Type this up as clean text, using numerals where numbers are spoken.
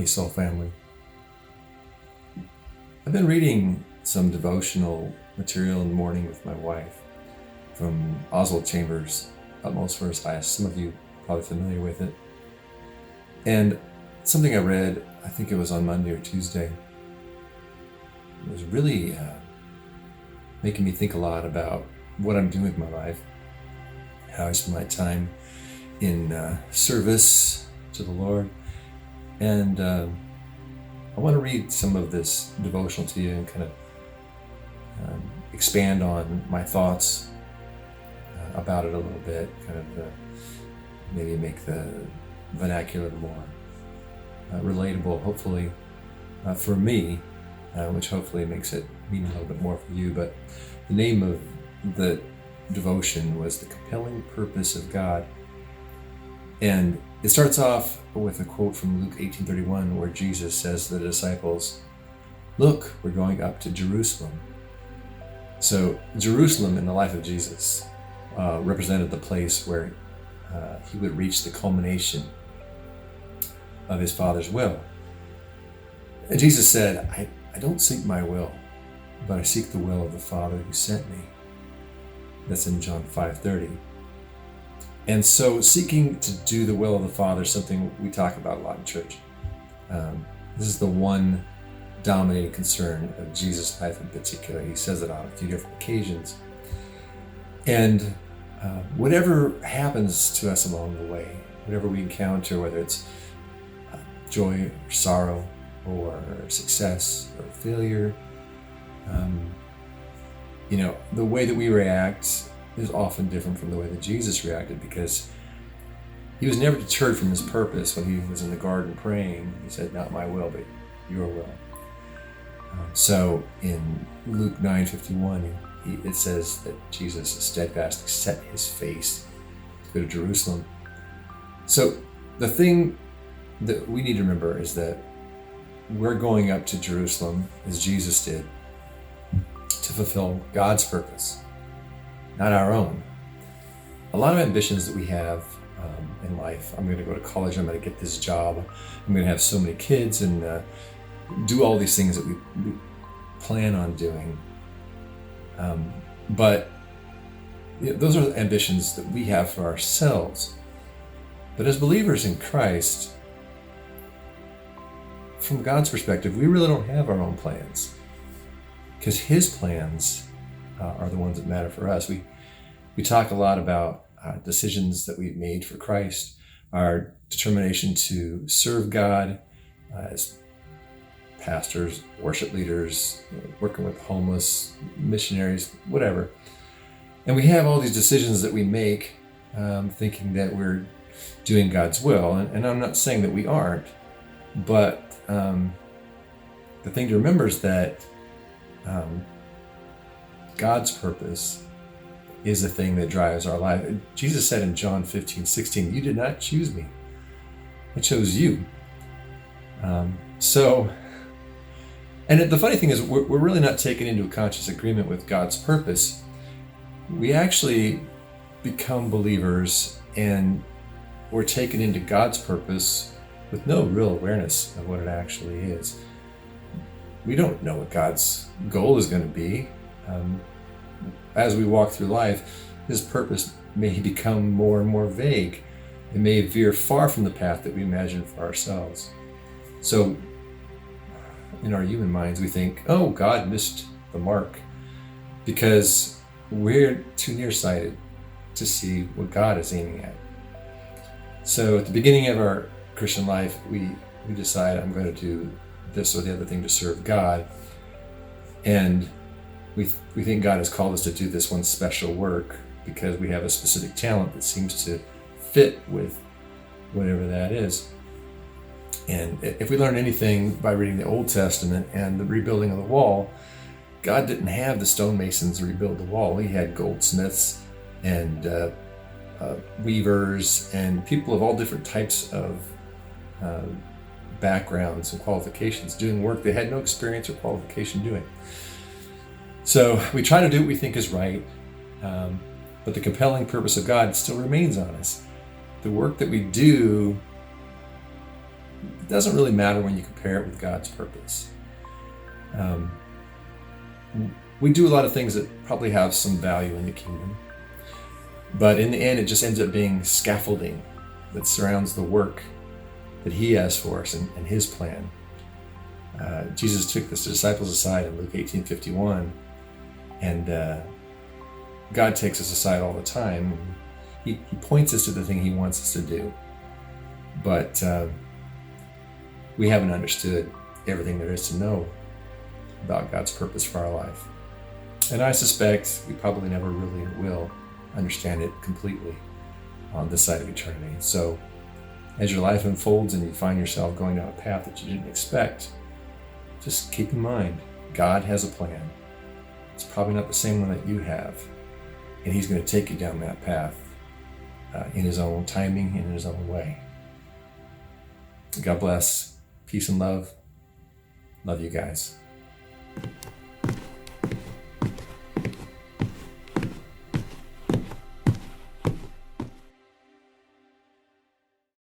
Soul family. I've been reading some devotional material in the morning with my wife from Oswald Chambers' Utmost for His Highest. Some of you are probably familiar with it. And something I read, I think it was on Monday or Tuesday, was really making me think a lot about what I'm doing with my life, how I spend my time in service to the Lord. And I want to read some of this devotional to you and kind of expand on my thoughts about it a little bit, kind of maybe make the vernacular more relatable, hopefully, for me, which hopefully makes it mean a little bit more for you. But the name of the devotion was The Compelling Purpose of God. And it starts off with a quote from Luke 18:31, where Jesus says to the disciples, "Look, we're going up to Jerusalem." So Jerusalem in the life of Jesus represented the place where he would reach the culmination of his Father's will. And Jesus said, I don't seek my will, but I seek the will of the Father who sent me. That's in John 5:30. And so seeking to do the will of the Father is something we talk about a lot in church. This is the one dominating concern of Jesus' life in particular. He says it on a few different occasions. And whatever happens to us along the way, whatever we encounter, whether it's joy or sorrow or success or failure, the way that we react is often different from the way that Jesus reacted, because he was never deterred from his purpose. When he was in the garden praying, he said, "Not my will, but your will." So in Luke 9:51, it says that Jesus steadfastly set his face to go to Jerusalem. So the thing that we need to remember is that we're going up to Jerusalem as Jesus did to fulfill God's purpose, not our own. A lot of ambitions that we have in life: I'm going to go to college, I'm going to get this job, I'm going to have so many kids, and do all these things that we plan on doing. But those are ambitions that we have for ourselves. But as believers in Christ, from God's perspective, we really don't have our own plans, because his plans are the ones that matter for us. We talk a lot about decisions that we've made for Christ, our determination to serve God as pastors, worship leaders, working with homeless, missionaries, whatever. And we have all these decisions that we make thinking that we're doing God's will. And I'm not saying that we aren't, but the thing to remember is that God's purpose is the thing that drives our life. Jesus said in John 15:16, "You did not choose me, I chose you." And the funny thing is, we're really not taken into a conscious agreement with God's purpose. We actually become believers and we're taken into God's purpose with no real awareness of what it actually is. We don't know what God's goal is going to be. As we walk through life, his purpose may become more and more vague. It may veer far from the path that we imagine for ourselves. So in our human minds, we think, oh, God missed the mark, because we're too nearsighted to see what God is aiming at. So at the beginning of our Christian life, we decide, I'm going to do this or the other thing to serve God. And we think God has called us to do this one special work because we have a specific talent that seems to fit with whatever that is. And if we learn anything by reading the Old Testament and the rebuilding of the wall, God didn't have the stonemasons rebuild the wall. He had goldsmiths and weavers and people of all different types of backgrounds and qualifications doing work they had no experience or qualification doing. So we try to do what we think is right, but the compelling purpose of God still remains on us. The work that we do It doesn't really matter when you compare it with God's purpose. We do a lot of things that probably have some value in the kingdom, but in the end, it just ends up being scaffolding that surrounds the work that He has for us and His plan. Jesus took the disciples aside in Luke 18:51, and God takes us aside all the time. He points us to the thing He wants us to do, but we haven't understood everything there is to know about God's purpose for our life. And I suspect we probably never really will understand it completely on this side of eternity. So as your life unfolds and you find yourself going down a path that you didn't expect, just keep in mind, God has a plan. It's probably not the same one that you have, and He's going to take you down that path in His own timing and in His own way. God bless. Peace and love. Love you guys.